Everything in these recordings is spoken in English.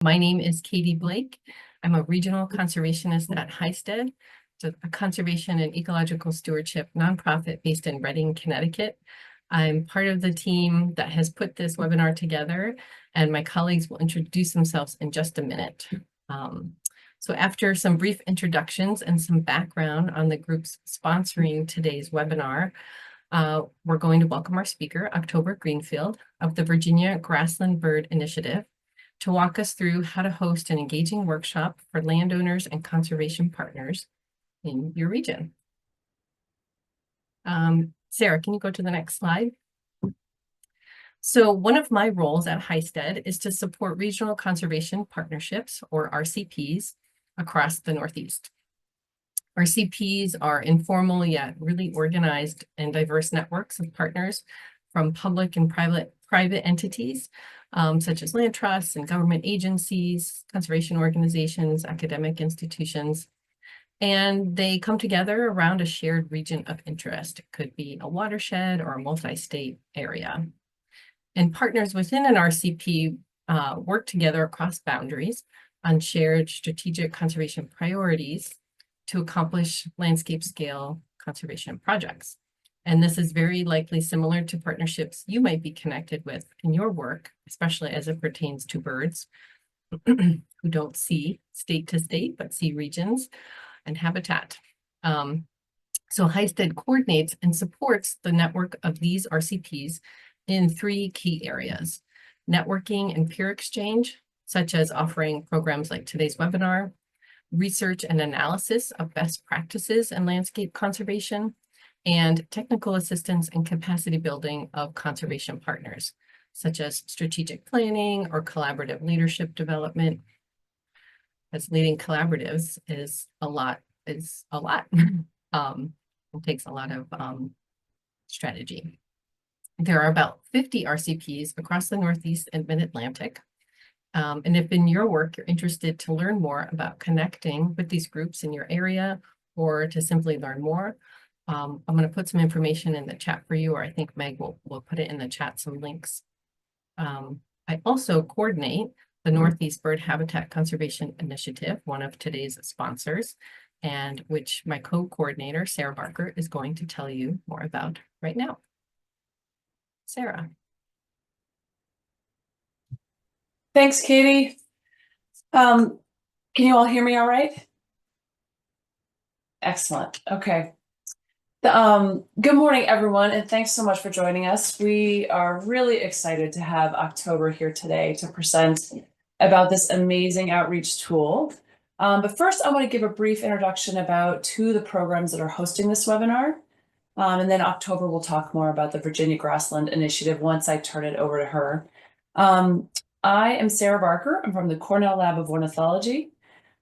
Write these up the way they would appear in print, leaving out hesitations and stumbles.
My name is Katie Blake. I'm a regional conservationist at Highstead, a conservation and ecological stewardship nonprofit based in Reading, Connecticut. I'm part of the team that has put this webinar together, and my colleagues will introduce themselves in just a minute. So after some brief introductions and some background on the groups sponsoring today's webinar, we're going to welcome our speaker, October Greenfield of the Virginia Grassland Bird Initiative, to walk us through how to host an engaging workshop for landowners and conservation partners in your region. Sarah, can you go to the next slide? So one of my roles at Highstead is to support regional conservation partnerships, or RCPs, across the Northeast. RCPs are informal yet really organized and diverse networks of partners from public and private entities, such as land trusts and government agencies, conservation organizations, academic institutions. And they come together around a shared region of interest. It could be a watershed or a multi-state area. And partners within an RCP work together across boundaries on shared strategic conservation priorities to accomplish landscape scale conservation projects. And this is very likely similar to partnerships you might be connected with in your work, especially as it pertains to birds who don't see state to state, but see regions and habitat. So Highstead coordinates and supports the network of these RCPs in three key areas: networking and peer exchange, such as offering programs like today's webinar, research and analysis of best practices in landscape conservation, and technical assistance and capacity building of conservation partners, such as strategic planning or collaborative leadership development. As leading collaboratives is a lot. It takes a lot of strategy. There are about 50 RCPs across the Northeast and Mid-Atlantic. And if in your work you're interested to learn more about connecting with these groups in your area, or to simply learn more, I'm going to put some information in the chat for you, or I think Meg will put it in the chat, some links. I also coordinate the Northeast Bird Habitat Conservation Initiative, one of today's sponsors, and which my co-coordinator, Sarah Barker, is going to tell you more about right now. Sarah. Thanks, Katie. Can you all hear me all right? Excellent. Okay. Good morning, everyone, and thanks so much for joining us. We are really excited to have October here today to present about this amazing outreach tool. But first, I want to give a brief introduction about two of the programs that are hosting this webinar. And then October will talk more about the Virginia Grassland Initiative once I turn it over to her. I am Sarah Barker. I'm from the Cornell Lab of Ornithology,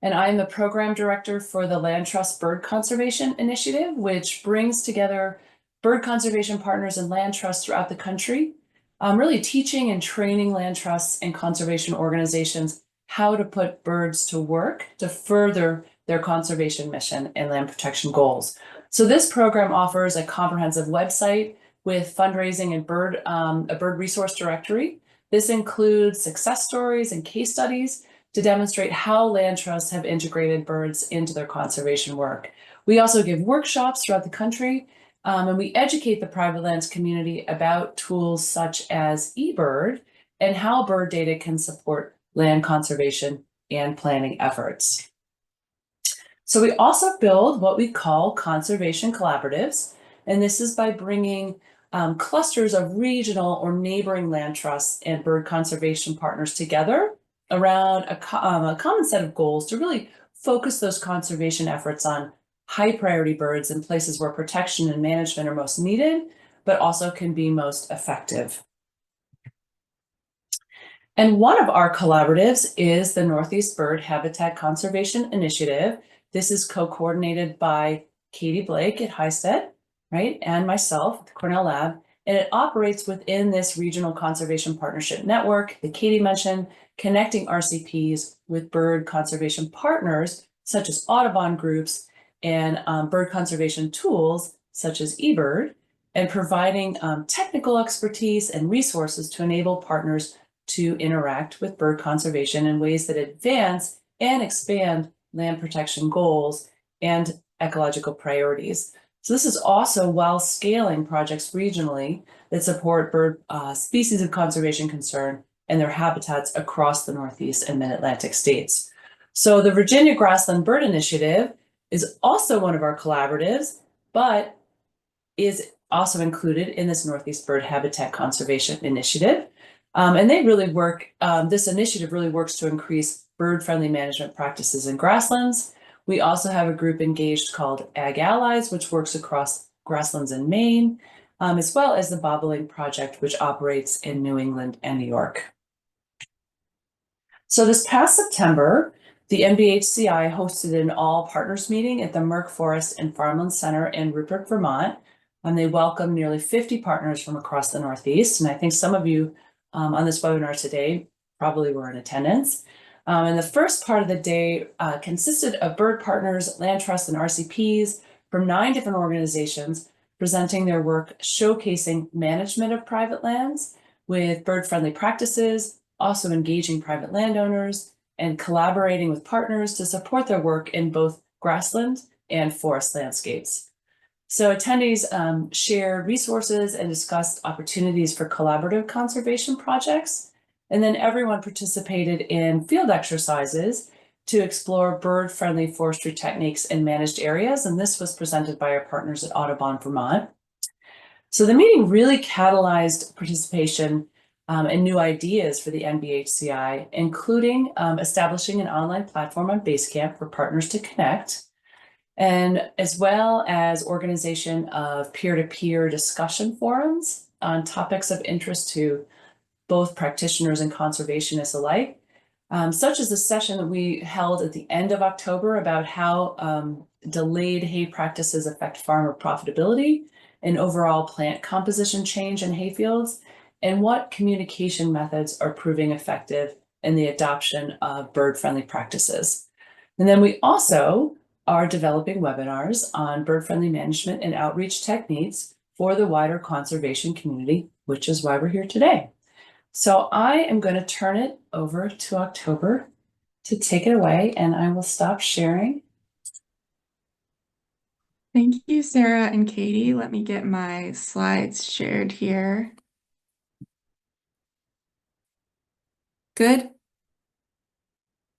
and I am the program director for the Land Trust Bird Conservation Initiative, which brings together bird conservation partners and land trusts throughout the country, really teaching and training land trusts and conservation organizations how to put birds to work to further their conservation mission and land protection goals. So this program offers a comprehensive website with fundraising and a bird resource directory. This includes success stories and case studies to demonstrate how land trusts have integrated birds into their conservation work. We also give workshops throughout the country, and we educate the private lands community about tools such as eBird and how bird data can support land conservation and planning efforts. So we also build what we call conservation collaboratives, and this is by bringing clusters of regional or neighboring land trusts and bird conservation partners together around a common set of goals to really focus those conservation efforts on high priority birds in places where protection and management are most needed, but also can be most effective. And one of our collaboratives is the Northeast Bird Habitat Conservation Initiative. This is co-coordinated by Katie Blake at Highstead, right, and myself at the Cornell Lab, and it operates within this regional conservation partnership network that Katie mentioned, connecting RCPs with bird conservation partners such as Audubon groups and bird conservation tools such as eBird, and providing technical expertise and resources to enable partners to interact with bird conservation in ways that advance and expand land protection goals and ecological priorities. So this is also while scaling projects regionally that support bird species of conservation concern and their habitats across the Northeast and Mid-Atlantic states. So the Virginia Grassland Bird Initiative is also one of our collaboratives, but is also included in this Northeast Bird Habitat Conservation Initiative. And they really work, this initiative really works to increase bird-friendly management practices in grasslands. We also have a group engaged called Ag Allies, which works across grasslands in Maine, as well as the Bobolink Project, which operates in New England and New York. So this past September, the NBHCI hosted an all-partners meeting at the Merck Forest and Farmland Center in Rupert, Vermont. And they welcomed nearly 50 partners from across the Northeast. And I think some of you on this webinar today probably were in attendance. And the first part of the day consisted of bird partners, land trusts, and RCPs from 9 different organizations presenting their work showcasing management of private lands with bird-friendly practices, also engaging private landowners, and collaborating with partners to support their work in both grassland and forest landscapes. So attendees shared resources and discussed opportunities for collaborative conservation projects. And then everyone participated in field exercises to explore bird-friendly forestry techniques in managed areas. And this was presented by our partners at Audubon, Vermont. So the meeting really catalyzed participation and new ideas for the NBHCI, including establishing an online platform on Basecamp for partners to connect, and as well as organization of peer-to-peer discussion forums on topics of interest to both practitioners and conservationists alike, such as the session that we held at the end of October about how delayed hay practices affect farmer profitability and overall plant composition change in hayfields, and what communication methods are proving effective in the adoption of bird-friendly practices. And then we also are developing webinars on bird-friendly management and outreach techniques for the wider conservation community, which is why we're here today. So I am going to turn it over to October to take it away, and I will stop sharing. Thank you, Sarah and Katie. Let me get my slides shared here. Good.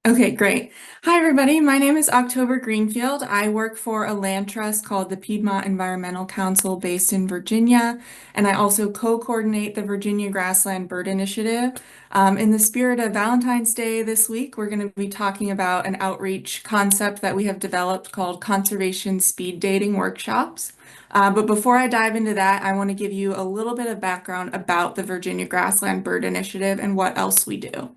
Okay, great. Hi, everybody. My name is October Greenfield. I work for a land trust called the Piedmont Environmental Council based in Virginia, and I also co-coordinate the Virginia Grassland Bird Initiative. In the spirit of Valentine's Day this week, we're going to be talking about an outreach concept that we have developed called conservation speed dating workshops. But before I dive into that, I want to give you a little bit of background about the Virginia Grassland Bird Initiative and what else we do.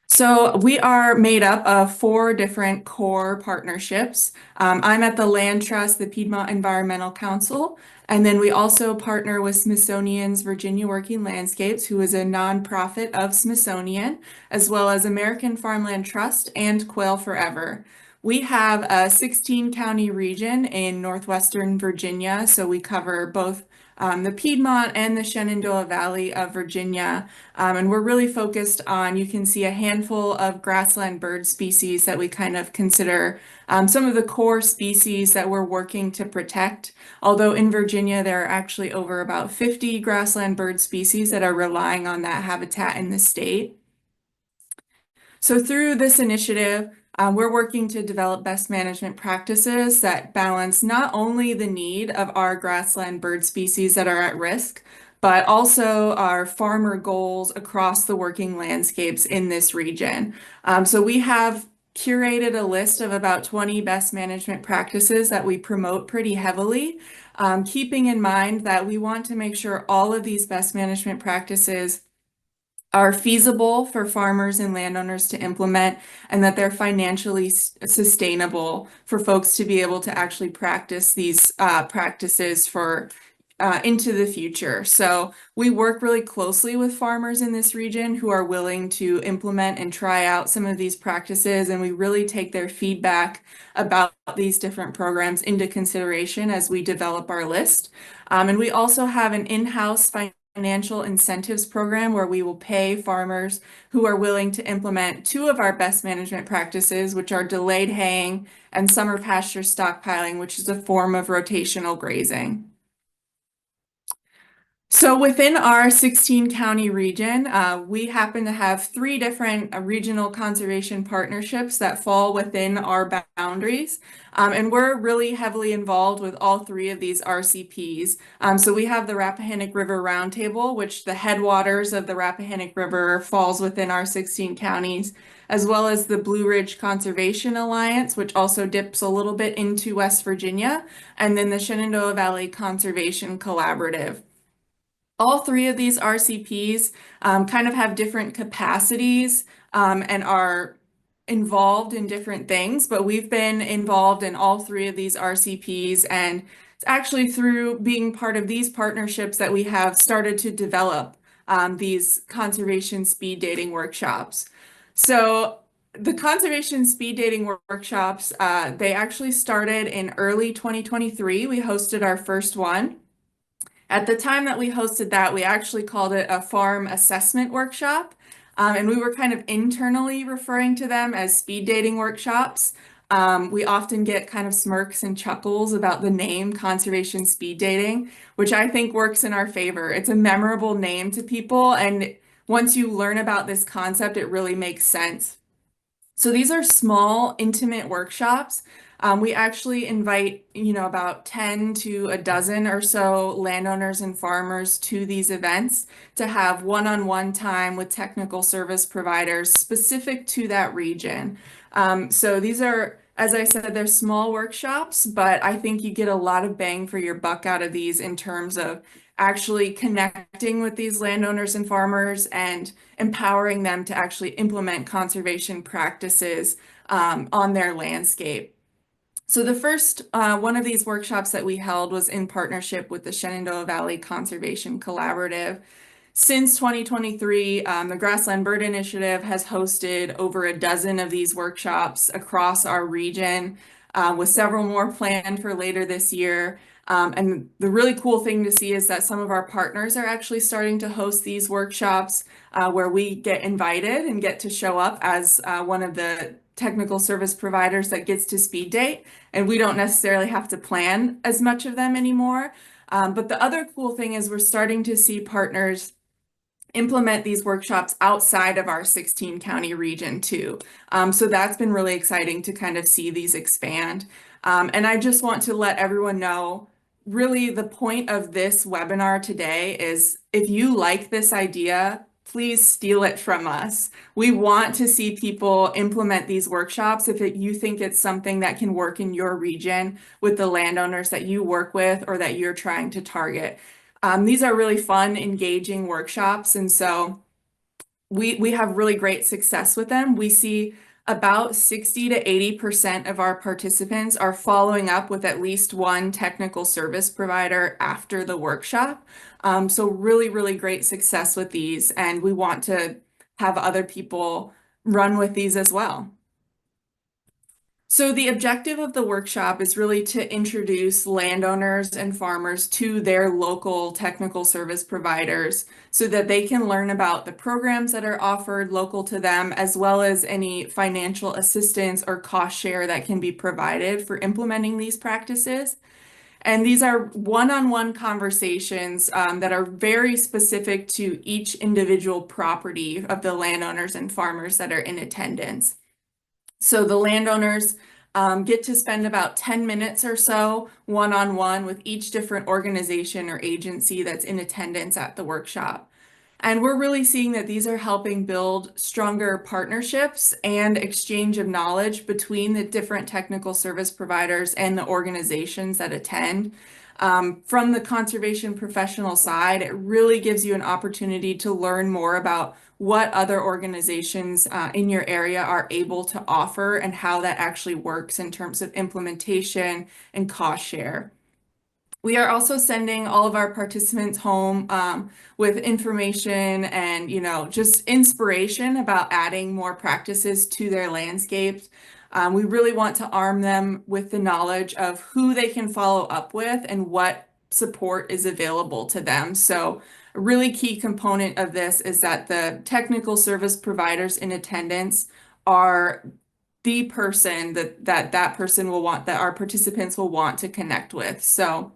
So we are made up of 4 different core partnerships. I'm at the Land Trust, the Piedmont Environmental Council, and then we also partner with Smithsonian's Virginia Working Landscapes, who is a nonprofit of Smithsonian, as well as American Farmland Trust and Quail Forever. We have a 16-county region in northwestern Virginia, so we cover both the Piedmont and the Shenandoah Valley of Virginia. And we're really focused on, you can see a handful of grassland bird species that we kind of consider some of the core species that we're working to protect. Although in Virginia, there are actually over about 50 grassland bird species that are relying on that habitat in the state. So through this initiative, we're working to develop best management practices that balance not only the need of our grassland bird species that are at risk, but also our farmer goals across the working landscapes in this region. So we have curated a list of about 20 best management practices that we promote pretty heavily, keeping in mind that we want to make sure all of these best management practices are feasible for farmers and landowners to implement, and that they're financially sustainable for folks to be able to actually practice these practices for into the future. So we work really closely with farmers in this region who are willing to implement and try out some of these practices, and we really take their feedback about these different programs into consideration as we develop our list. And we also have an in-house financial incentives program where we will pay farmers who are willing to implement two of our best management practices, which are delayed haying and summer pasture stockpiling, which is a form of rotational grazing. So within our 16 county region, we happen to have three different regional conservation partnerships that fall within our boundaries. And we're really heavily involved with all three of these RCPs. So we have the Rappahannock River Roundtable, which the headwaters of the Rappahannock River falls within our 16 counties, as well as the Blue Ridge Conservation Alliance, which also dips a little bit into West Virginia, and then the Shenandoah Valley Conservation Collaborative. All three of these RCPs kind of have different capacities and are involved in different things, but we've been involved in all three of these RCPs, and it's actually through being part of these partnerships that we have started to develop these conservation speed dating workshops. So the conservation speed dating workshops, they actually started in early 2023. We hosted our first one. At the time that we hosted that, we actually called it a farm assessment workshop, and we were kind of internally referring to them as speed dating workshops. We often get kind of smirks and chuckles about the name conservation speed dating, which I think works in our favor. It's a memorable name to people, and once you learn about this concept, it really makes sense. So these are small, intimate workshops. We actually invite, about 10 to a dozen or so landowners and farmers to these events to have one-on-one time with technical service providers specific to that region. So these are, as I said, they're small workshops, but I think you get a lot of bang for your buck out of these in terms of actually connecting with these landowners and farmers and empowering them to actually implement conservation practices on their landscape. So the first one of these workshops that we held was in partnership with the Shenandoah Valley Conservation Collaborative. Since 2023, the Grassland Bird Initiative has hosted over a dozen of these workshops across our region, with several more planned for later this year. And the really cool thing to see is that some of our partners are actually starting to host these workshops where we get invited and get to show up as one of the technical service providers that gets to speed date, and we don't necessarily have to plan as much of them anymore. But the other cool thing is we're starting to see partners implement these workshops outside of our 16 county region too. So that's been really exciting to kind of see these expand. And I just want to let everyone know, really the point of this webinar today is if you like this idea, please steal it from us. We want to see people implement these workshops if you think it's something that can work in your region with the landowners that you work with or that you're trying to target. These are really fun, engaging workshops, and so we have really great success with them. We see about 60 to 80% of our participants are following up with at least one technical service provider after the workshop. So really, really great success with these, and we want to have other people run with these as well. So the objective of the workshop is really to introduce landowners and farmers to their local technical service providers so that they can learn about the programs that are offered local to them, as well as any financial assistance or cost share that can be provided for implementing these practices. And these are one-on-one conversations that are very specific to each individual property of the landowners and farmers that are in attendance. So the landowners get to spend about 10 minutes or so one-on-one with each different organization or agency that's in attendance at the workshop. And we're really seeing that these are helping build stronger partnerships and exchange of knowledge between the different technical service providers and the organizations that attend. From the conservation professional side, it really gives you an opportunity to learn more about what other organizations in your area are able to offer and how that actually works in terms of implementation and cost share. We are also sending all of our participants home with information and, just inspiration about adding more practices to their landscapes. We really want to arm them with the knowledge of who they can follow up with and what support is available to them. So A really key component of this is that the technical service providers in attendance are the person that person will want, that our participants will want to connect with. So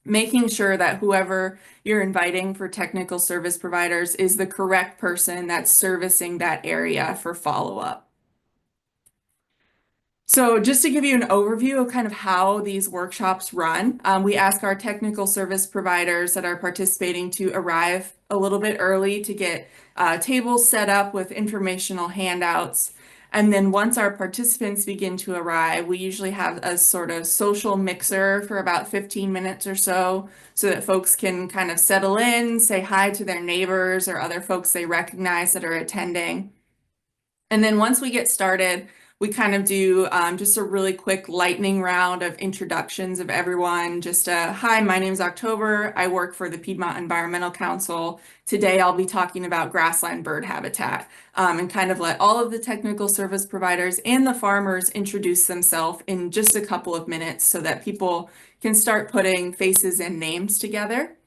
making sure that whoever you're inviting for technical service providers is the correct person that's servicing that area for follow-up. So just to give you an overview of kind of how these workshops run, we ask our technical service providers that are participating to arrive a little bit early to get tables set up with informational handouts. And then once our participants begin to arrive, we usually have a sort of social mixer for about 15 minutes or so that folks can kind of settle in, say hi to their neighbors or other folks they recognize that are attending. And then once we get started, we kind of do just a really quick lightning round of introductions of everyone. Just hi, my name is October. I work for the Piedmont Environmental Council. Today I'll be talking about grassland bird habitat and kind of let all of the technical service providers and the farmers introduce themselves in just a couple of minutes so that people can start putting faces and names together.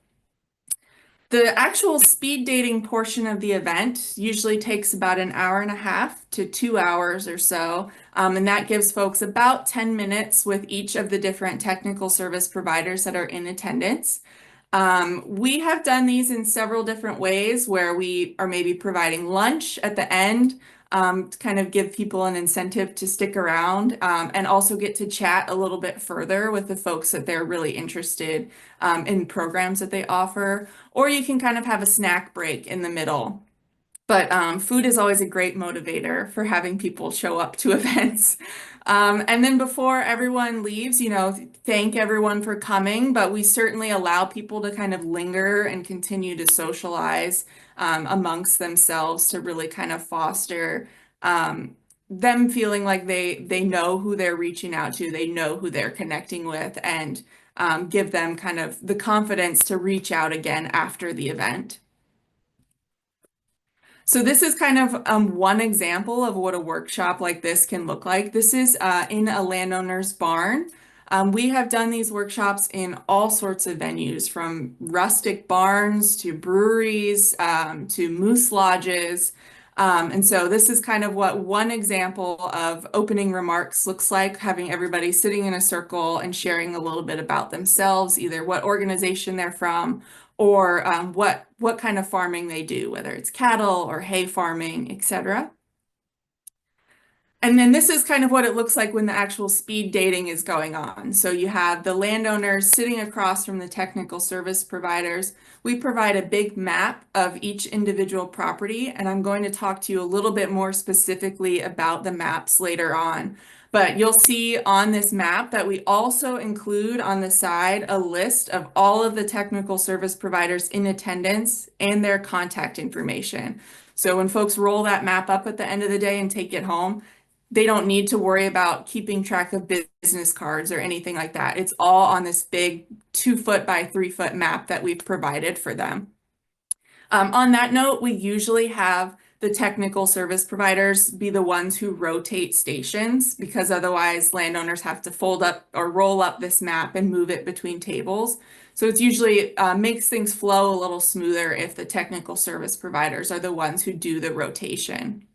The actual speed dating portion of the event usually takes about an hour and a half to 2 hours or so, and that gives folks about 10 minutes with each of the different technical service providers that are in attendance. We have done these in several different ways where we are maybe providing lunch at the end to kind of give people an incentive to stick around and also get to chat a little bit further with the folks that they're really interested in programs that they offer. Or you can kind of have a snack break in the middle. But food is always a great motivator for having people show up to events. And then before everyone leaves, thank everyone for coming, but we certainly allow people to kind of linger and continue to socialize amongst themselves to really kind of foster them feeling like they know who they're reaching out to, they know who they're connecting with, and give them kind of the confidence to reach out again after the event. So this is kind of one example of what a workshop like this can look like. This is in a landowner's barn. We have done these workshops in all sorts of venues, from rustic barns to breweries to moose lodges. And so this is kind of what one example of opening remarks looks like, having everybody sitting in a circle and sharing a little bit about themselves, either what organization they're from or what kind of farming they do, whether it's cattle or hay farming, etc. And then this is kind of what it looks like when the actual speed dating is going on. So you have the landowners sitting across from the technical service providers. We provide a big map of each individual property, and I'm going to talk to you a little bit more specifically about the maps later on. But you'll see on this map that we also include on the side a list of all of the technical service providers in attendance and their contact information. So when folks roll that map up at the end of the day and take it home, they don't need to worry about keeping track of business cards or anything like that. It's all on this big 2-foot by 3-foot map that we've provided for them. On that note, we usually have the technical service providers be the ones who rotate stations, because otherwise landowners have to fold up or roll up this map and move it between tables. So it's usually makes things flow a little smoother if the technical service providers are the ones who do the rotation.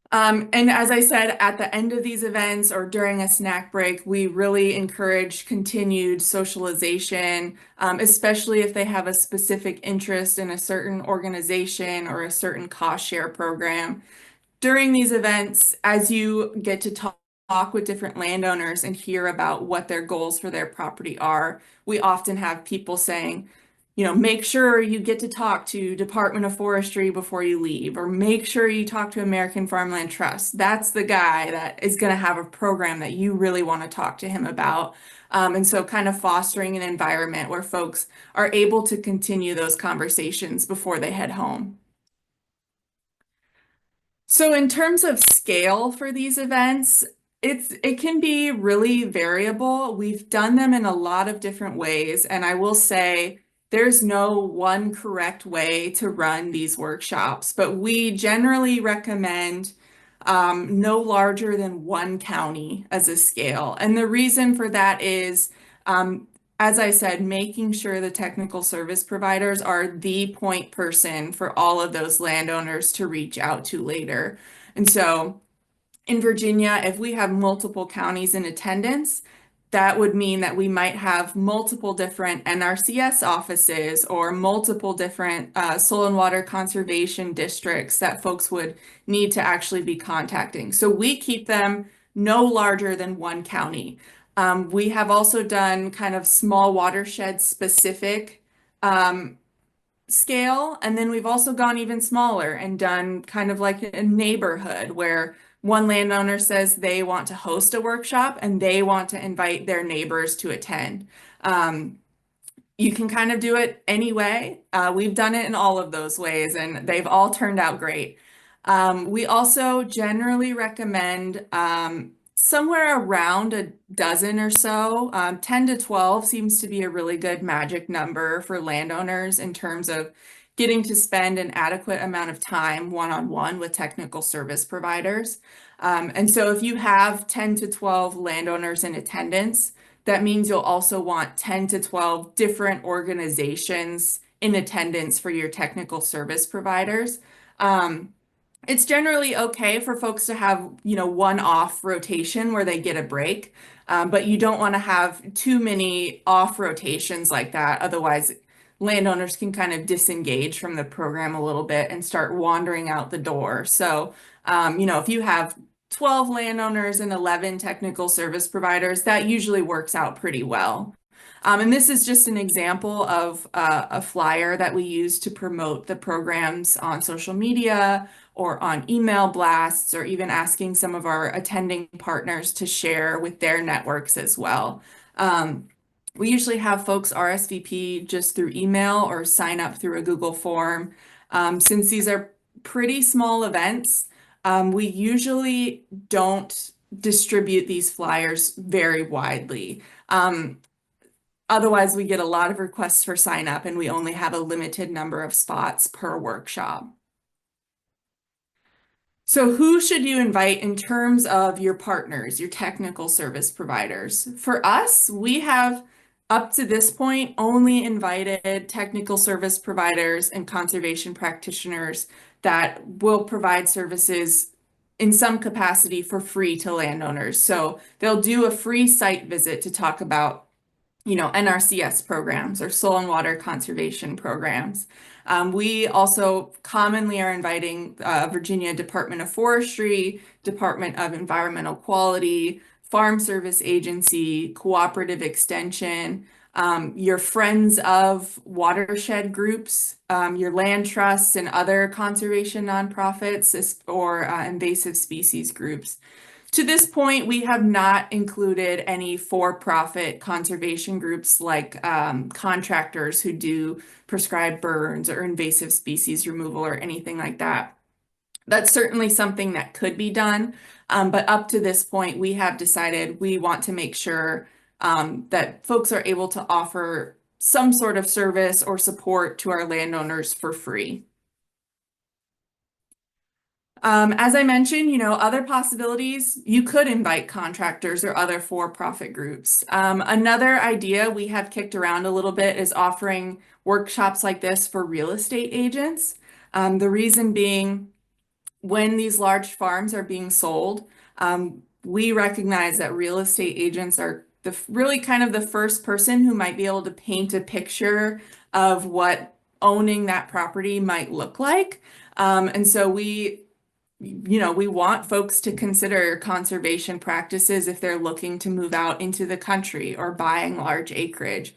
And as I said, at the end of these events or during a snack break, we really encourage continued socialization, especially if they have a specific interest in a certain organization or a certain cost share program. During these events, as you get to talk with different landowners and hear about what their goals for their property are, we often have people saying, make sure you get to talk to Department of Forestry before you leave, or make sure you talk to American Farmland Trust. That's the guy that is going to have a program that you really want to talk to him about. And so kind of fostering an environment where folks are able to continue those conversations before they head home. So in terms of scale for these events, it can be really variable. We've done them in a lot of different ways, and I will say, there's no one correct way to run these workshops, but we generally recommend no larger than 1 county as a scale. And the reason for that is as I said, making sure the technical service providers are the point person for all of those landowners to reach out to later. And so in Virginia, if we have multiple counties in attendance, that would mean that we might have multiple different NRCS offices or multiple different soil and water conservation districts that folks would need to actually be contacting. So we keep them no larger than one county. We have also done kind of small watershed specific scale, and then we've also gone even smaller and done kind of like a neighborhood where one landowner says they want to host a workshop and they want to invite their neighbors to attend. You can kind of do it any way. We've done it in all of those ways and they've all turned out great. We also generally recommend somewhere around a dozen or so. 10 to 12 seems to be a really good magic number for landowners in terms of getting to spend an adequate amount of time one-on-one with technical service providers. And so if you have 10 to 12 landowners in attendance, that means you'll also want 10 to 12 different organizations in attendance for your technical service providers. It's generally okay for folks to have, one-off rotation where they get a break, but you don't want to have too many off rotations like that. Otherwise, landowners can kind of disengage from the program a little bit and start wandering out the door. So, if you have 12 landowners and 11 technical service providers, that usually works out pretty well. And this is just an example of a flyer that we use to promote the programs on social media or on email blasts, or even asking some of our attending partners to share with their networks as well. We usually have folks RSVP just through email or sign up through a Google form. Since these are pretty small events, we usually don't distribute these flyers very widely. Otherwise, we get a lot of requests for sign up and we only have a limited number of spots per workshop. So who should you invite in terms of your partners, your technical service providers? For us, we have up to this point only invited technical service providers and conservation practitioners that will provide services in some capacity for free to landowners. So they'll do a free site visit to talk about NRCS programs or soil and water conservation programs. We also commonly are inviting Virginia Department of Forestry, Department of Environmental Quality, Farm Service Agency, Cooperative Extension, your friends of watershed groups, your land trusts and other conservation nonprofits or invasive species groups. To this point, we have not included any for-profit conservation groups like contractors who do prescribed burns or invasive species removal or anything like that. That's certainly something that could be done, but up to this point, we have decided we want to make sure that folks are able to offer some sort of service or support to our landowners for free. As I mentioned, other possibilities, you could invite contractors or other for-profit groups. Another idea we have kicked around a little bit is offering workshops like this for real estate agents. The reason being, when these large farms are being sold, we recognize that real estate agents are really kind of the first person who might be able to paint a picture of what owning that property might look like. And so we want folks to consider conservation practices if they're looking to move out into the country or buying large acreage.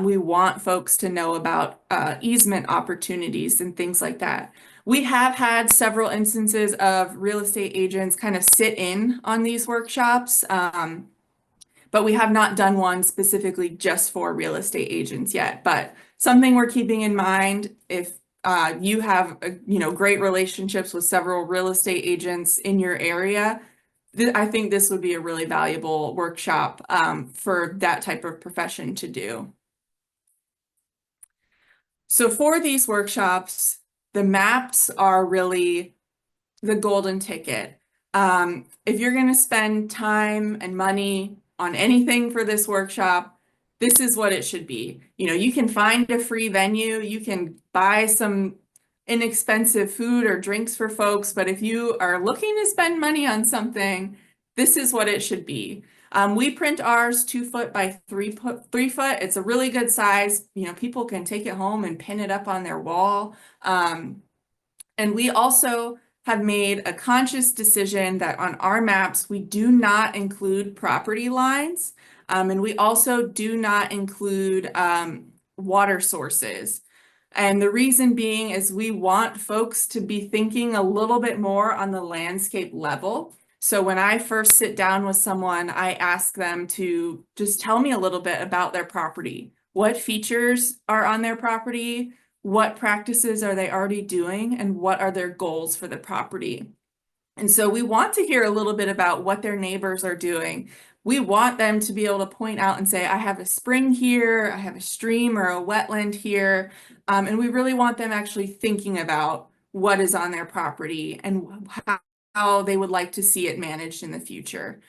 We want folks to know about easement opportunities and things like that. We have had several instances of real estate agents kind of sit in on these workshops, but we have not done one specifically just for real estate agents yet. But something we're keeping in mind, if you have great relationships with several real estate agents in your area, I think this would be a really valuable workshop for that type of profession to do. So for these workshops, the maps are really the golden ticket. If you're going to spend time and money on anything for this workshop, this is what it should be. You know, you can find a free venue, you can buy some inexpensive food or drinks for folks, but if you are looking to spend money on something, this is what it should be. We print ours 2 foot by 3 foot, 3 foot. It's a really good size. You know, people can take it home and pin it up on their wall. And we also have made a conscious decision that on our maps, we do not include property lines. And we also do not include water sources. And the reason being is we want folks to be thinking a little bit more on the landscape level. So when I first sit down with someone, I ask them to just tell me a little bit about their property. What features are on their property? What practices are they already doing? And what are their goals for the property? And so we want to hear a little bit about what their neighbors are doing. We want them to be able to point out and say, I have a spring here, I have a stream or a wetland here. And we really want them actually thinking about what is on their property and how they would like to see it managed in the future.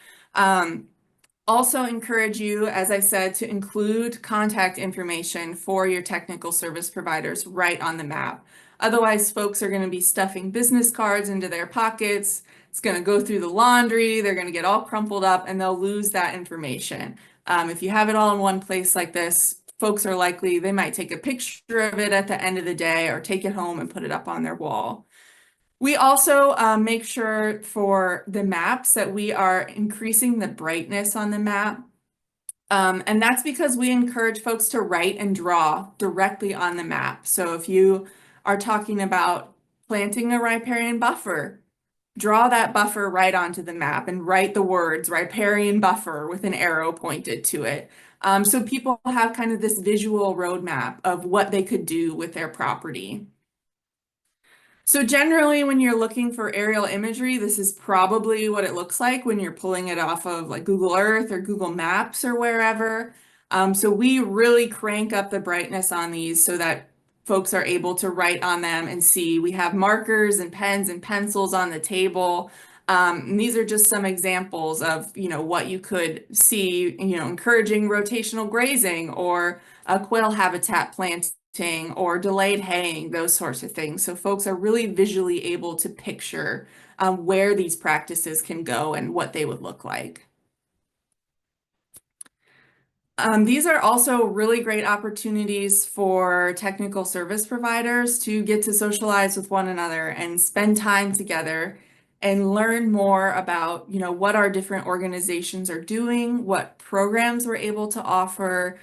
Also encourage you, as I said, to include contact information for your technical service providers right on the map. Otherwise, folks are going to be stuffing business cards into their pockets. It's going to go through the laundry. They're going to get all crumpled up and they'll lose that information. If you have it all in one place like this, folks are likely, they might take a picture of it at the end of the day or take it home and put it up on their wall. We also make sure for the maps that we are increasing the brightness on the map. And that's because we encourage folks to write and draw directly on the map. So if you are talking about planting a riparian buffer, draw that buffer right onto the map and write the words riparian buffer with an arrow pointed to it. So people have kind of this visual roadmap of what they could do with their property. So generally, when you're looking for aerial imagery, this is probably what it looks like when you're pulling it off of like Google Earth or Google Maps or wherever. So we really crank up the brightness on these so that folks are able to write on them and see. We have markers and pens and pencils on the table. And these are just some examples of, you know, what you could see, you know, encouraging rotational grazing or a quail habitat planting or delayed haying, those sorts of things. So folks are really visually able to picture where these practices can go and what they would look like. These are also really great opportunities for technical service providers to get to socialize with one another and spend time together and learn more about, you know, what our different organizations are doing, what programs we're able to offer,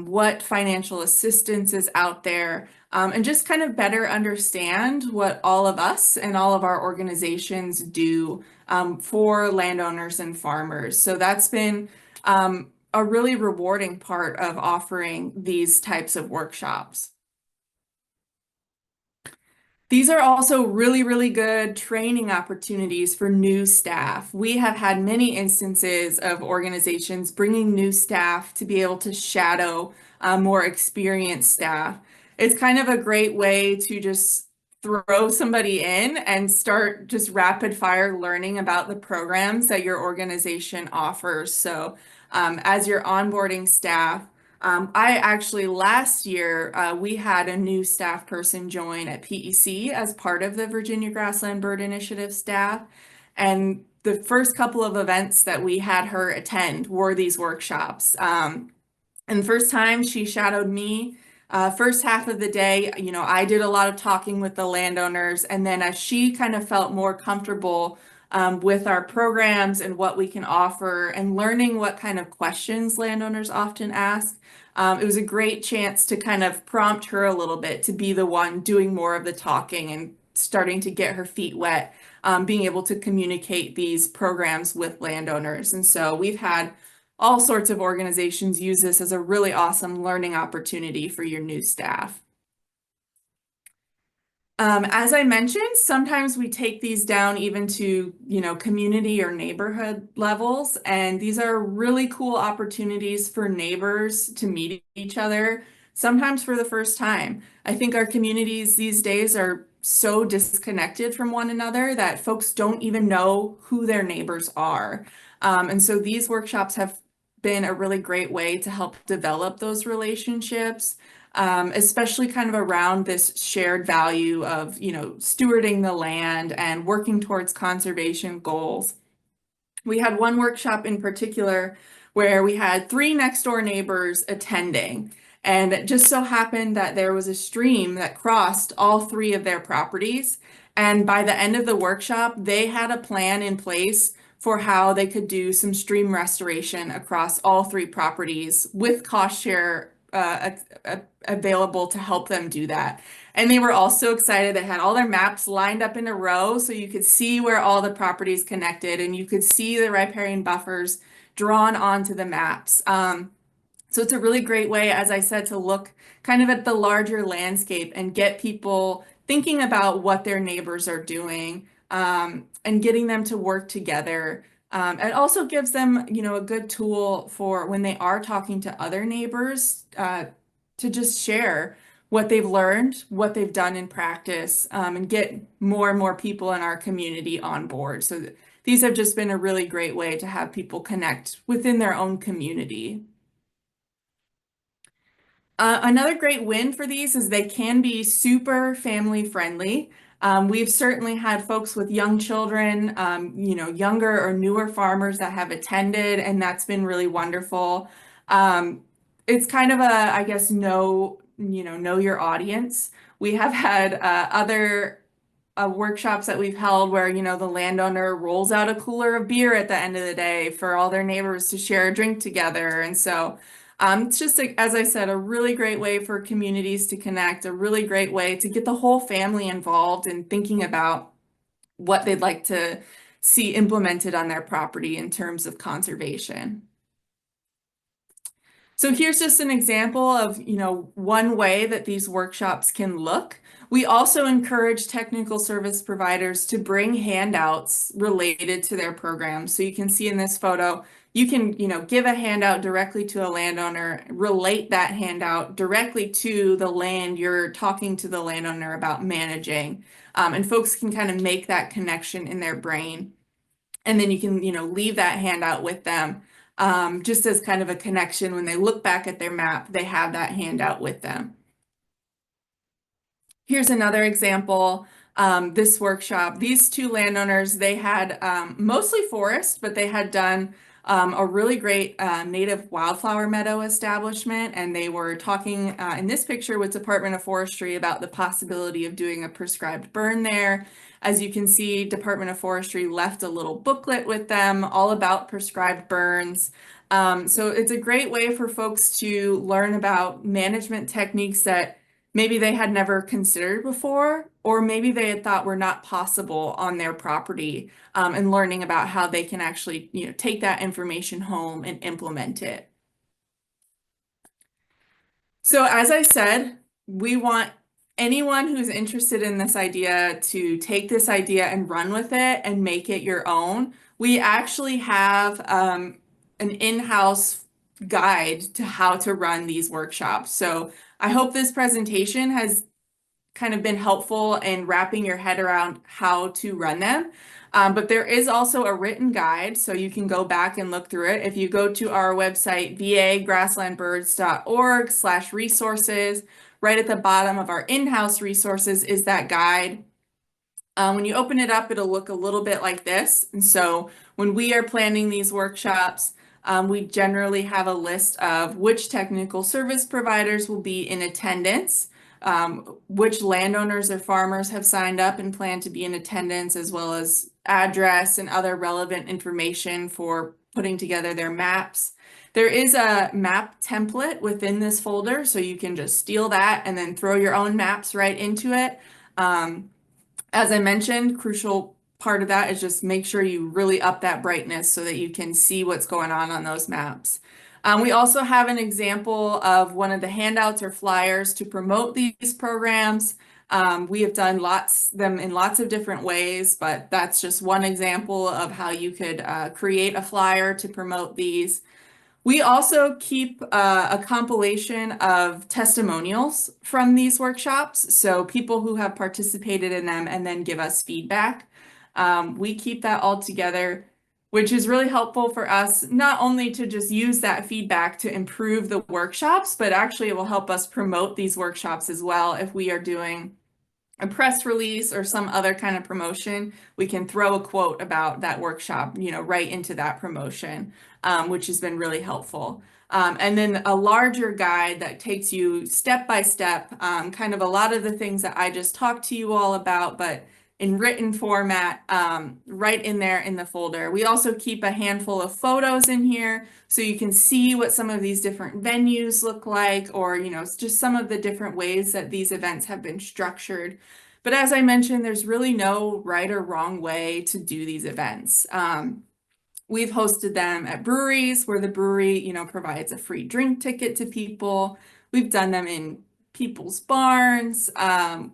what financial assistance is out there, and just kind of better understand what all of us and all of our organizations do for landowners and farmers. So that's been a really rewarding part of offering these types of workshops. These are also really, really good training opportunities for new staff. We have had many instances of organizations bringing new staff to be able to shadow more experienced staff. It's kind of a great way to just throw somebody in and start just rapid fire learning about the programs that your organization offers. So as you're onboarding staff, I actually last year, we had a new staff person join at PEC as part of the Virginia Grassland Bird Initiative staff. And the first couple of events that we had her attend were these workshops. And the first time she shadowed me, first half of the day, you know, I did a lot of talking with the landowners. And then as she kind of felt more comfortable with our programs and what we can offer and learning what kind of questions landowners often ask, it was a great chance to kind of prompt her a little bit to be the one doing more of the talking and starting to get her feet wet, being able to communicate these programs with landowners. And so we've had all sorts of organizations use this as a really awesome learning opportunity for your new staff. As I mentioned, sometimes we take these down even to, you know, community or neighborhood levels, and these are really cool opportunities for neighbors to meet each other, sometimes for the first time. I think our communities these days are so disconnected from one another that folks don't even know who their neighbors are. And so these workshops have been a really great way to help develop those relationships, especially kind of around this shared value of, stewarding the land and working towards conservation goals. We had one workshop in particular where we had 3 next door neighbors attending. And it just so happened that there was a stream that crossed all 3 of their properties. And by the end of the workshop, they had a plan in place for how they could do some stream restoration across all 3 properties with cost share available to help them do that. And they were all so excited. They had all their maps lined up in a row so you could see where all the properties connected and you could see the riparian buffers drawn onto the maps. So it's a really great way, as I said, to look kind of at the larger landscape and get people thinking about what their neighbors are doing, and getting them to work together. It also gives them, a good tool for when they are talking to other neighbors, to just share what they've learned, what they've done in practice, and get more and more people in our community on board. So these have just been a really great way to have people connect within their own community. Another great win for these is they can be super family friendly. We've certainly had folks with young children, younger or newer farmers that have attended, and that's been really wonderful. It's kind of I guess, know your audience. We have had other workshops that we've held where, the landowner rolls out a cooler of beer at the end of the day for all their neighbors to share a drink together. And so it's just, as I said, a really great way for communities to connect, a really great way to get the whole family involved in thinking about what they'd like to see implemented on their property in terms of conservation. So here's just an example of, one way that these workshops can look. We also encourage technical service providers to bring handouts related to their program. So you can see in this photo, you can, give a handout directly to a landowner, relate that handout directly to the land you're talking to the landowner about managing. And folks can kind of make that connection in their brain. And then you can, leave that handout with them, just as kind of a connection. When they look back at their map, they have that handout with them. Here's another example. This workshop, these 2 landowners, they had mostly forest, but they had done a really great native wildflower meadow establishment, and they were talking in this picture with Department of Forestry about the possibility of doing a prescribed burn there. As you can see, Department of Forestry left a little booklet with them all about prescribed burns. So it's a great way for folks to learn about management techniques that maybe they had never considered before, or maybe they had thought were not possible on their property, and learning about how they can actually, take that information home and implement it. So as I said, we want anyone who's interested in this idea to take this idea and run with it and make it your own. We actually have an in-house guide to how to run these workshops. So I hope this presentation has kind of been helpful in wrapping your head around how to run them. But there is also a written guide, so you can go back and look through it. If you go to our website, vagrasslandbirds.org/resources, right at the bottom of our in-house resources is that guide. When you open it up, it'll look a little bit like this. And so when we are planning these workshops, we generally have a list of which technical service providers will be in attendance, which landowners or farmers have signed up and plan to be in attendance, as well as address and other relevant information for putting together their maps. There is a map template within this folder, so you can just steal that and then throw your own maps right into it. As I mentioned, crucial part of that is just make sure you really up that brightness so that you can see what's going on those maps. We also have an example of one of the handouts or flyers to promote these programs. We have done them in lots of different ways, but that's just one example of how you could create a flyer to promote these. We also keep a compilation of testimonials from these workshops, so people who have participated in them and then give us feedback. We keep that all together. which is really helpful for us, not only to just use that feedback to improve the workshops, but actually it will help us promote these workshops as well. If we are doing a press release or some other kind of promotion, we can throw a quote about that workshop, right into that promotion, which has been really helpful. And then a larger guide that takes you step by step, kind of a lot of the things that I just talked to you all about, but in written format, right in there in the folder. We also keep a handful of photos in here so you can see what some of these different venues look like, or, just some of the different ways that these events have been structured. But as I mentioned, there's really no right or wrong way to do these events. We've hosted them at breweries where the brewery, provides a free drink ticket to people. We've done them in people's barns.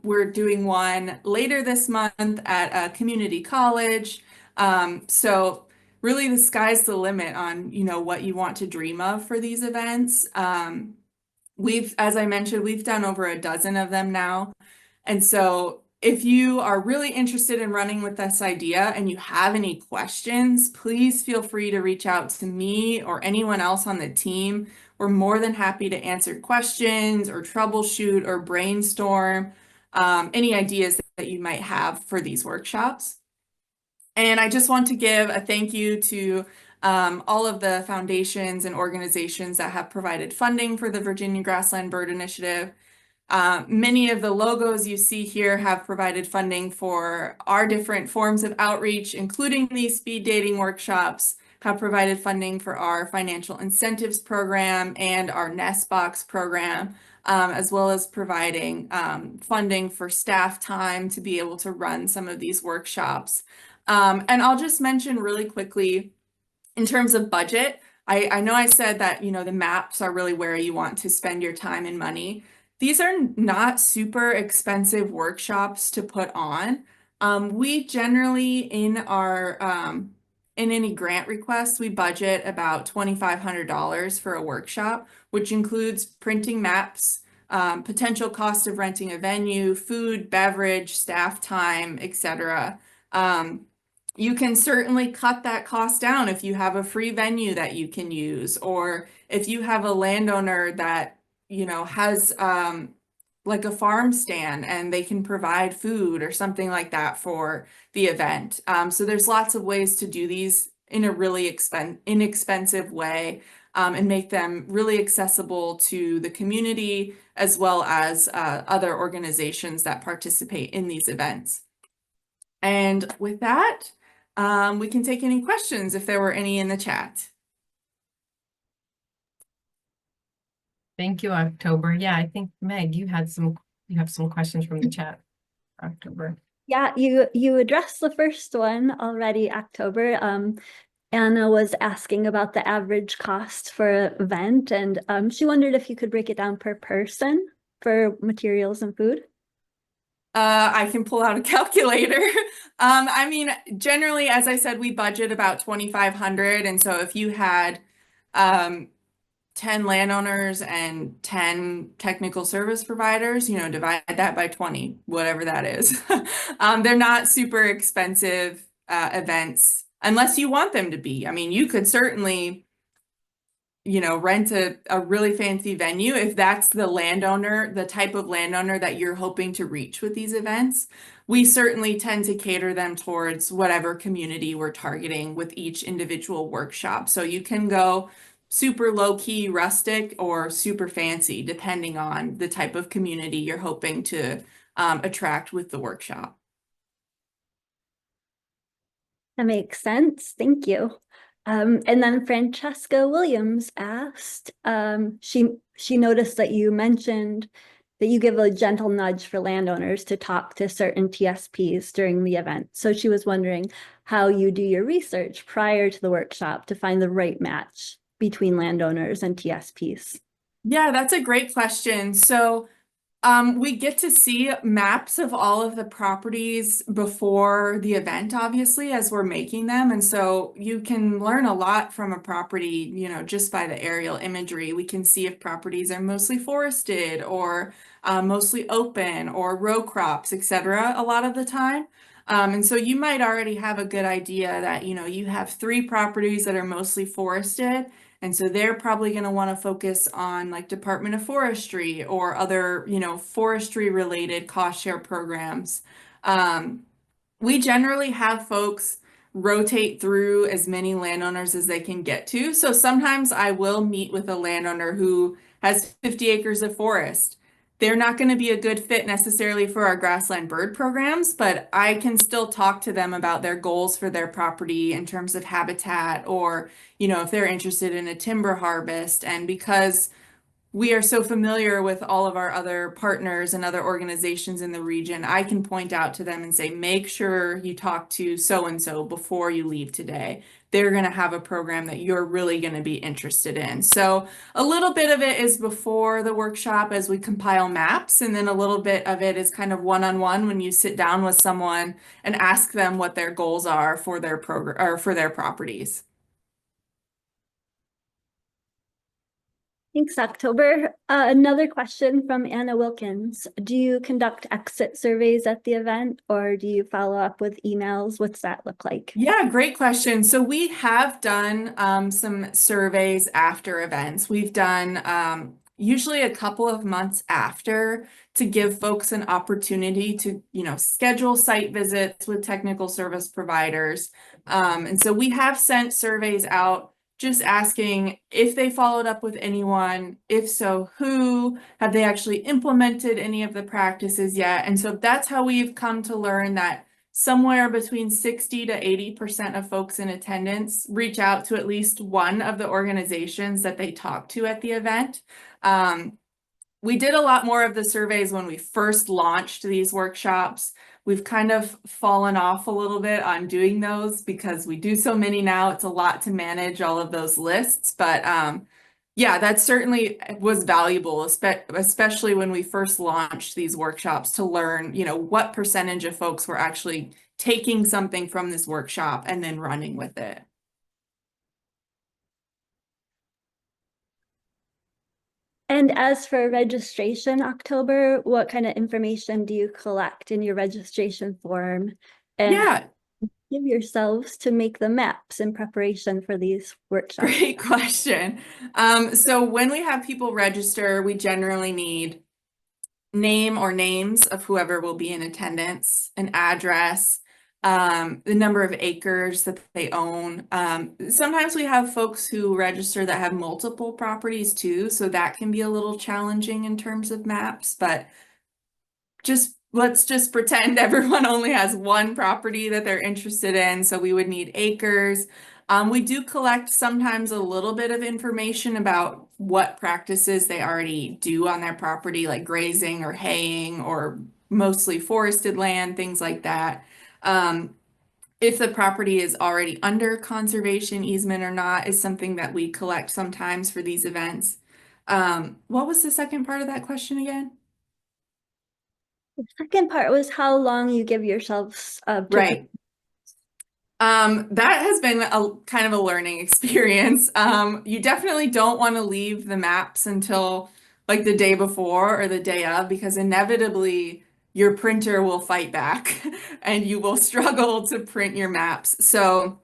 We're doing one later this month at a community college. So really the sky's the limit on, what you want to dream of for these events. As I mentioned, we've done over a dozen of them now. And so if you are really interested in running with this idea and you have any questions, please feel free to reach out to me or anyone else on the team. We're more than happy to answer questions or troubleshoot or brainstorm any ideas that you might have for these workshops. And I just want to give a thank you to all of the foundations and organizations that have provided funding for the Virginia Grassland Bird Initiative. Many of the logos you see here have provided funding for our different forms of outreach, including these speed dating workshops, have provided funding for our financial incentives program and our Nest Box program, as well as providing funding for staff time to be able to run some of these workshops. And I'll just mention really quickly, in terms of budget, I know I said that, the maps are really where you want to spend your time and money. These are not super expensive workshops to put on. We generally, in any grant request, we budget about $2,500 for a workshop, which includes printing maps, potential cost of renting a venue, food, beverage, staff time, etc. You can certainly cut that cost down if you have a free venue that you can use, or if you have a landowner that has like a farm stand and they can provide food or something like that for the event. So there's lots of ways to do these in a really inexpensive way, and make them really accessible to the community as well as other organizations that participate in these events. And with that, we can take any questions if there were any in the chat. Thank you, October. Yeah, I think Meg, you have some questions from the chat, October. Yeah, you addressed the first one already, October. Anna was asking about the average cost for an event, and she wondered if you could break it down per person for materials and food. I can pull out a calculator. I mean, generally, as I said, we budget about $2,500, and so if you had 10 landowners and 10 technical service providers, divide that by 20, whatever that is. They're not super expensive events unless you want them to be. I mean, you could certainly, rent a really fancy venue if that's the landowner, the type of landowner that you're hoping to reach with these events. We certainly tend to cater them towards whatever community we're targeting with each individual workshop. So you can go super low-key rustic or super fancy, depending on the type of community you're hoping to attract with the workshop. That makes sense. Thank you. And then Francesca Williams asked, she noticed that you mentioned that you give a gentle nudge for landowners to talk to certain TSPs during the event. So she was wondering how you do your research prior to the workshop to find the right match between landowners and TSPs? Yeah, that's a great question. So we get to see maps of all of the properties before the event, obviously, as we're making them. And so you can learn a lot from a property, just by the aerial imagery. We can see if properties are mostly forested or mostly open or row crops, etc. a lot of the time. And so you might already have a good idea that, you have 3 properties that are mostly forested. And so they're probably going to want to focus on like Department of Forestry or other, forestry related cost share programs. We generally have folks rotate through as many landowners as they can get to. So sometimes I will meet with a landowner who has 50 acres of forest. They're not going to be a good fit necessarily for our grassland bird programs, but I can still talk to them about their goals for their property in terms of habitat or, if they're interested in a timber harvest. And because we are so familiar with all of our other partners and other organizations in the region, I can point out to them and say, make sure you talk to so-and-so before you leave today. They're going to have a program that you're really going to be interested in. So a little bit of it is before the workshop as we compile maps, and then a little bit of it is kind of one-on-one when you sit down with someone and ask them what their goals are for their program or for their properties. Thanks, October. Another question from Anna Wilkins. Do you conduct exit surveys at the event, or do you follow up with emails? What's that look like? Yeah, great question. So we have done some surveys after events. We've done usually a couple of months after to give folks an opportunity to, schedule site visits with technical service providers. And so we have sent surveys out just asking if they followed up with anyone, if so, who, have they actually implemented any of the practices yet? And so that's how we've come to learn that somewhere between 60 to 80% of folks in attendance reach out to at least one of the organizations that they talk to at the event. We did a lot more of the surveys when we first launched these workshops. We've kind of fallen off a little bit on doing those because we do so many now. It's a lot to manage all of those lists, but yeah, that certainly was valuable, especially when we first launched these workshops to learn, what percentage of folks were actually taking something from this workshop and then running with it. And as for registration, October, what kind of information do you collect in your registration form? And Yeah. give yourselves to make the maps in preparation for these workshops? Great question. So when we have people register, we generally need name or names of whoever will be in attendance, an address, the number of acres that they own. Sometimes we have folks who register that have multiple properties too, so that can be a little challenging in terms of maps, but let's just pretend everyone only has one property that they're interested in, so we would need acres. We do collect sometimes a little bit of information about what practices they already do on their property, like grazing or haying or mostly forested land, things like that. If the property is already under conservation easement or not is something that we collect sometimes for these events. What was the second part of that question again? The second part was how long you give yourselves to Right. That has been a kind of a learning experience. You definitely don't want to leave the maps until like the day before or the day of, because inevitably your printer will fight back and you will struggle to print your maps. So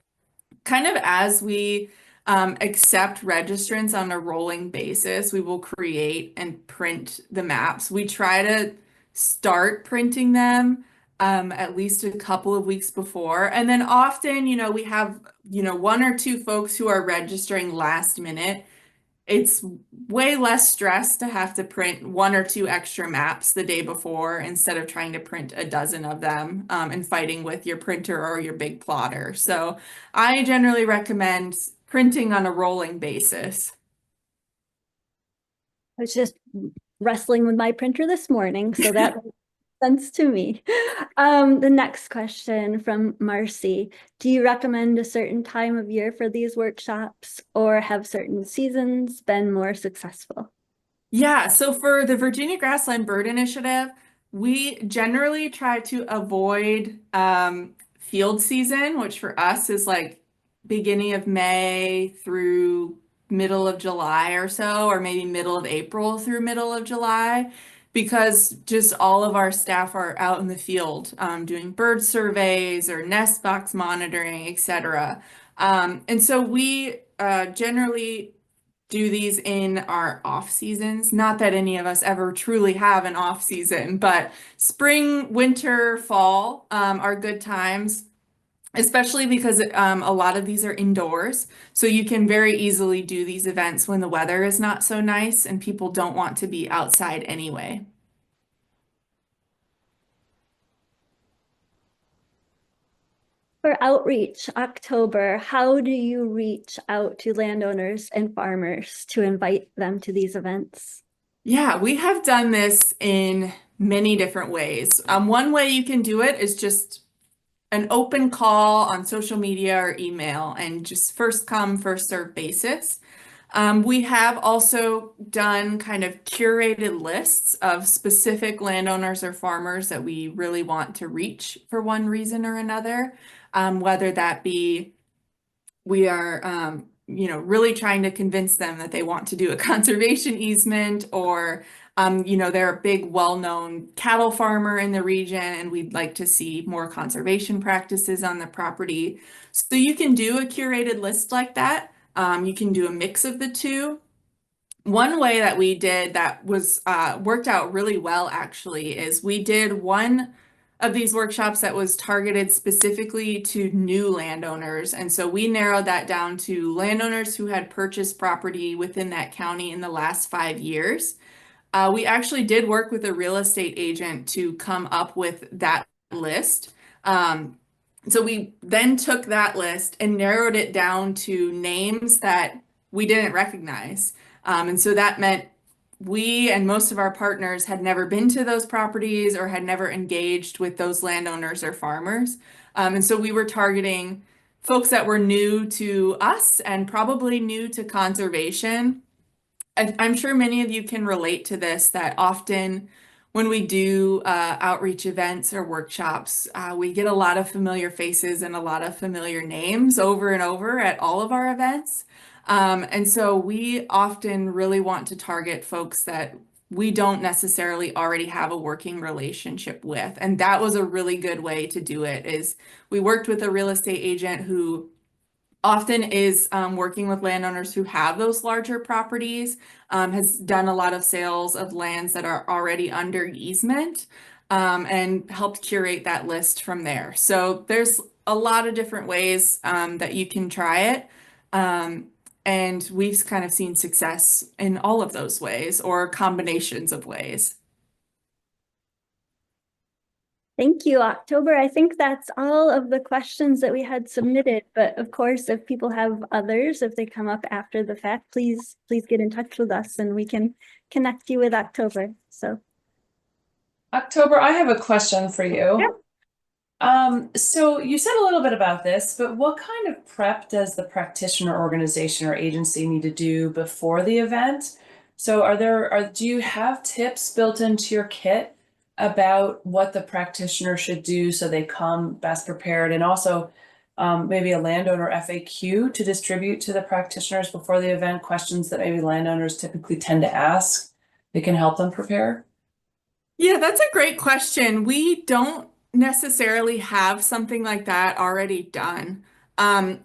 kind of as we accept registrants on a rolling basis, we will create and print the maps. We try to start printing them at least a couple of weeks before. And then often, we have, 1 or 2 folks who are registering last minute. It's way less stress to have to print 1 or 2 extra maps the day before instead of trying to print a dozen of them and fighting with your printer or your big plotter. So I generally recommend printing on a rolling basis. I was just wrestling with my printer this morning, so that makes sense to me. The next question from Marcy. Do you recommend a certain time of year for these workshops, or have certain seasons been more successful? Yeah, so for the Virginia Grassland Bird Initiative, we generally try to avoid field season, which for us is like beginning of May through middle of July or so, or maybe middle of April through middle of July. because just all of our staff are out in the field doing bird surveys or nest box monitoring, etc. And so we generally do these in our off seasons. Not that any of us ever truly have an off season, but spring, winter, fall are good times, especially because a lot of these are indoors. So you can very easily do these events when the weather is not so nice and people don't want to be outside anyway. For outreach, October, how do you reach out to landowners and farmers to invite them to these events? Yeah, we have done this in many different ways. One way you can do it is just an open call on social media or email and just first come, first serve basis. We have also done kind of curated lists of specific landowners or farmers that we really want to reach for one reason or another, whether that be we are really trying to convince them that they want to do a conservation easement, or they're a big well-known cattle farmer in the region and we'd like to see more conservation practices on the property. So you can do a curated list like that. You can do a mix of the two. One way that we did that was worked out really well actually is we did one of these workshops that was targeted specifically to new landowners. And so we narrowed that down to landowners who had purchased property within that county in the last 5 years. We actually did work with a real estate agent to come up with that list. So we then took that list and narrowed it down to names that we didn't recognize. And so that meant we and most of our partners had never been to those properties or had never engaged with those landowners or farmers. And so we were targeting folks that were new to us and probably new to conservation. I'm sure many of you can relate to this, that often when we do outreach events or workshops, we get a lot of familiar faces and a lot of familiar names over and over at all of our events. And so we often really want to target folks that we don't necessarily already have a working relationship with. And that was a really good way to do it, is we worked with a real estate agent who often is working with landowners who have those larger properties, has done a lot of sales of lands that are already under easement, and helped curate that list from there. So there's a lot of different ways that you can try it. And we've kind of seen success in all of those ways or combinations of ways. Thank you, October. I think that's all of the questions that we had submitted. But of course, if people have others, if they come up after the fact, please get in touch with us and we can connect you with October. So, October, I have a question for you. Yeah. So you said a little bit about this, but what kind of prep does the practitioner organization or agency need to do before the event? So do you have tips built into your kit about what the practitioner should do so they come best prepared, and also maybe a landowner FAQ to distribute to the practitioners before the event, questions that maybe landowners typically tend to ask that can help them prepare? Yeah, that's a great question. We don't necessarily have something like that already done.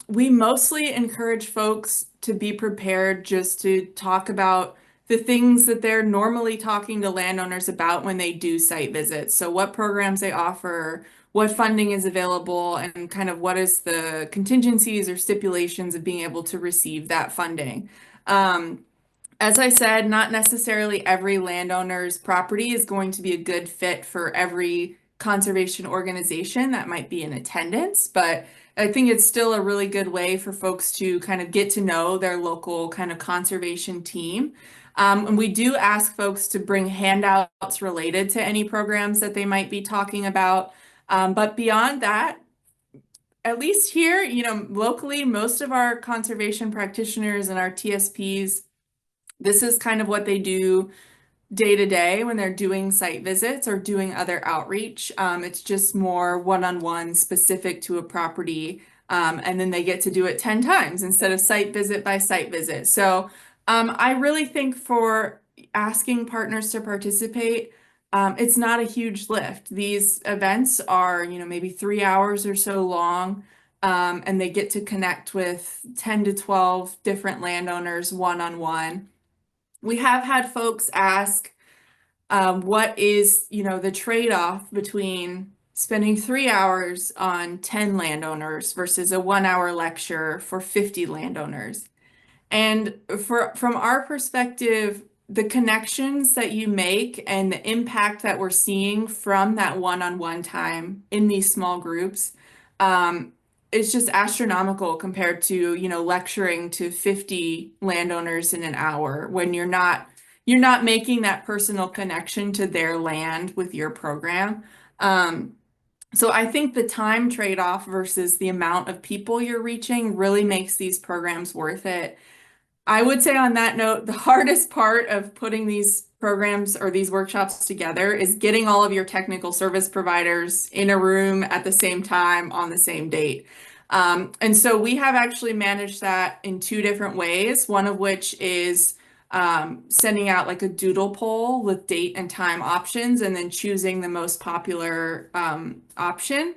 We mostly encourage folks to be prepared just to talk about the things that they're normally talking to landowners about when they do site visits. So what programs they offer, what funding is available, and kind of what is the contingencies or stipulations of being able to receive that funding. As I said, not necessarily every landowner's property is going to be a good fit for every conservation organization that might be in attendance, but I think it's still a really good way for folks to kind of get to know their local kind of conservation team. And we do ask folks to bring handouts related to any programs that they might be talking about. But beyond that, at least here, locally, most of our conservation practitioners and our TSPs, this is kind of what they do day to day when they're doing site visits or doing other outreach. It's just more one-on-one specific to a property. And then they get to do it 10 times instead of site visit by site visit. So I really think for asking partners to participate, It's not a huge lift. These events are, maybe 3 hours or so long, and they get to connect with 10 to 12 different landowners one-on-one. We have had folks ask, what is, the trade-off between spending 3 hours on 10 landowners versus a 1 hour lecture for 50 landowners. And from our perspective, the connections that you make and the impact that we're seeing from that one-on-one time in these small groups, is just astronomical compared to, lecturing to 50 landowners in an hour when you're not making that personal connection to their land with your program. So I think the time trade-off versus the amount of people you're reaching really makes these programs worth it. I would say on that note, the hardest part of putting these programs or these workshops together is getting all of your technical service providers in a room at the same time on the same date. And so we have actually managed that in two different ways, one of which is sending out like a doodle poll with date and time options and then choosing the most popular option.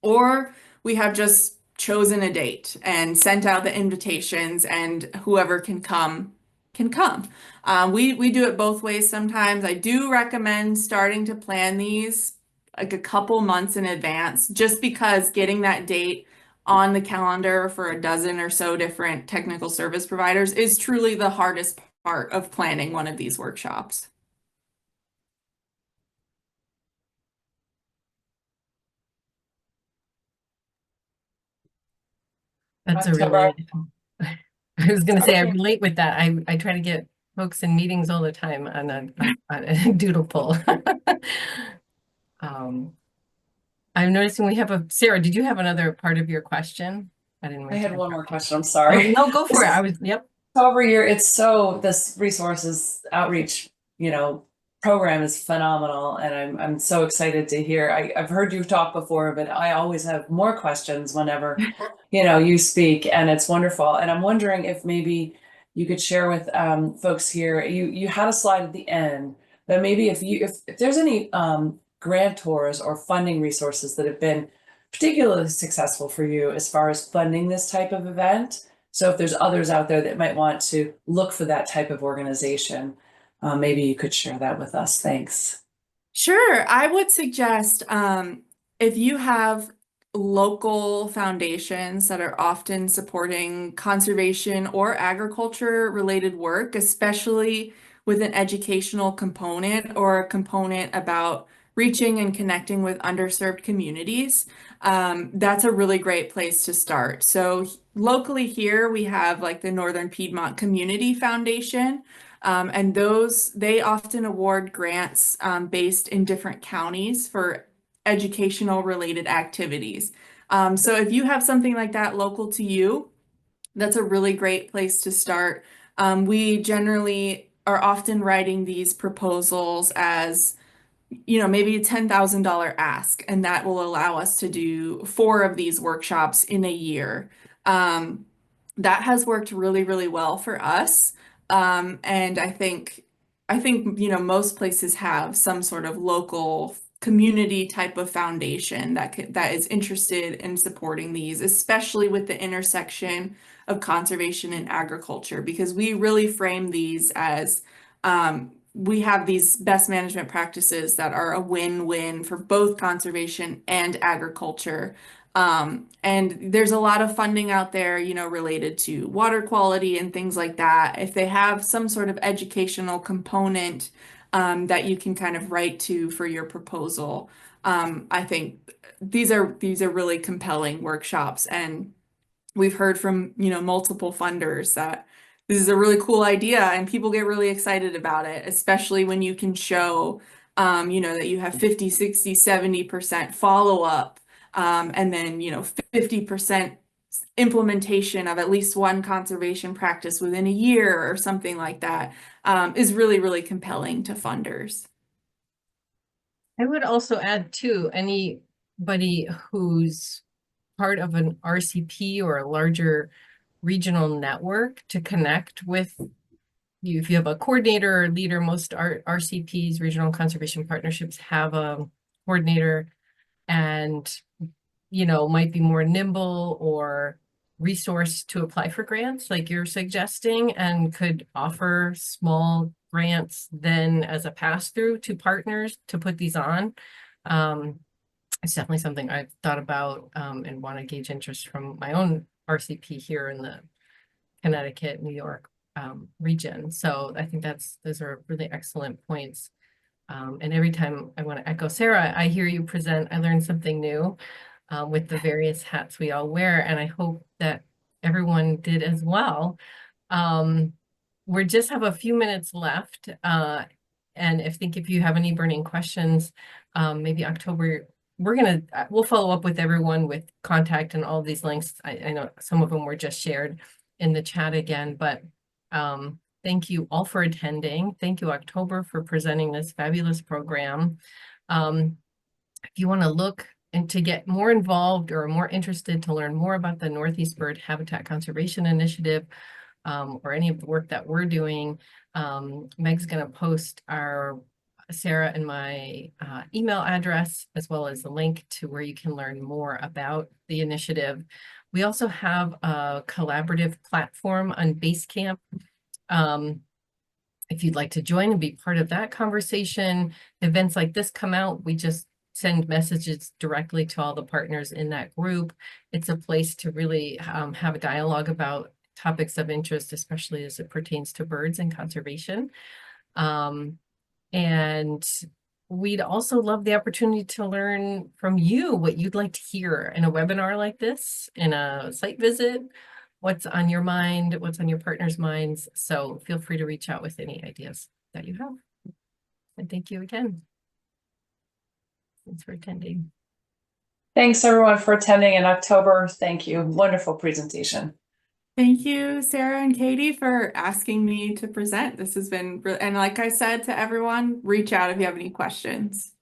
Or we have just chosen a date and sent out the invitations, and whoever can come can come. We do it both ways sometimes. I do recommend starting to plan these like a couple months in advance, just because getting that date on the calendar for a dozen or so different technical service providers is truly the hardest part of planning one of these workshops. That's a October. really, I was going to say, I relate with that. I try to get folks in meetings all the time on a doodle poll. I'm noticing we have Sarah, did you have another part of your question? I didn't. I had one more question. I'm Oh, sorry. no, go for it. Yep. October year, this resources outreach, program is phenomenal, and I'm so excited to hear. I've heard you talk before, but I always have more questions whenever, you speak, and it's wonderful. And I'm wondering if maybe you could share with folks here. You had a slide at the end, but maybe if there's any grantors or funding resources that have been particularly successful for you as far as funding this type of event. So if there's others out there that might want to look for that type of organization, maybe you could share that with us. Thanks. Sure. I would suggest if you have local foundations that are often supporting conservation or agriculture related work, especially with an educational component or a component about reaching and connecting with underserved communities, that's a really great place to start. So locally here, we have like the Northern Piedmont Community Foundation. And they often award grants based in different counties for educational related activities. So if you have something like that local to you, that's a really great place to start. We generally are often writing these proposals as, maybe a $10,000 ask, and that will allow us to do 4 of these workshops in a year. That has worked really, really well for us. And I think, most places have some sort of local community type of foundation that is interested in supporting these, especially with the intersection of conservation and agriculture, because we really frame these as we have these best management practices that are a win-win for both conservation and agriculture. And there's a lot of funding out there, related to water quality and things like that. If they have some sort of educational component that you can kind of write to for your proposal, I think these are really compelling workshops. And we've heard from, multiple funders that this is a really cool idea and people get really excited about it, especially when you can show, that you have 50, 60, 70% follow-up, and then, 50% implementation of at least one conservation practice within a year or something like that, is really, really compelling to funders. I would also add too, anybody who's part of an RCP or a larger regional network to connect with if you have a coordinator or leader, most RCPs, regional conservation partnerships, have a coordinator and, might be more nimble or resourced to apply for grants like you're suggesting, and could offer small grants then as a pass-through to partners to put these on. It's definitely something I've thought about and want to gauge interest from my own RCP here in the Connecticut, New York region. So I think those are really excellent points. And every time I want to echo Sarah, I hear you present, I learned something new with the various hats we all wear, and I hope that everyone did as well. We just have a few minutes left, and if you have any burning questions, maybe October, we'll follow up with everyone with contact and all these links. I know some of them were just shared in the chat again, but thank you all for attending. Thank you, October, for presenting this fabulous program. If you want to look and to get more involved or more interested to learn more about the Northeast Bird Habitat Conservation Initiative, or any of the work that we're doing, Meg's going to post Sarah and my email address, as well as the link to where you can learn more about the initiative. We also have a collaborative platform on Basecamp. If you'd like to join and be part of that conversation, events like this come out, we just send messages directly to all the partners in that group. It's a place to really have a dialogue about topics of interest, especially as it pertains to birds and conservation. And we'd also love the opportunity to learn from you what you'd like to hear in a webinar like this, in a site visit, what's on your mind, what's on your partner's minds. So feel free to reach out with any ideas that you have. And thank you again. Thanks for attending. Thanks everyone for attending in October. Thank you. Wonderful presentation. Thank you, Sarah and Katie, for asking me to present. This has been and like I said to everyone, reach out if you have any questions.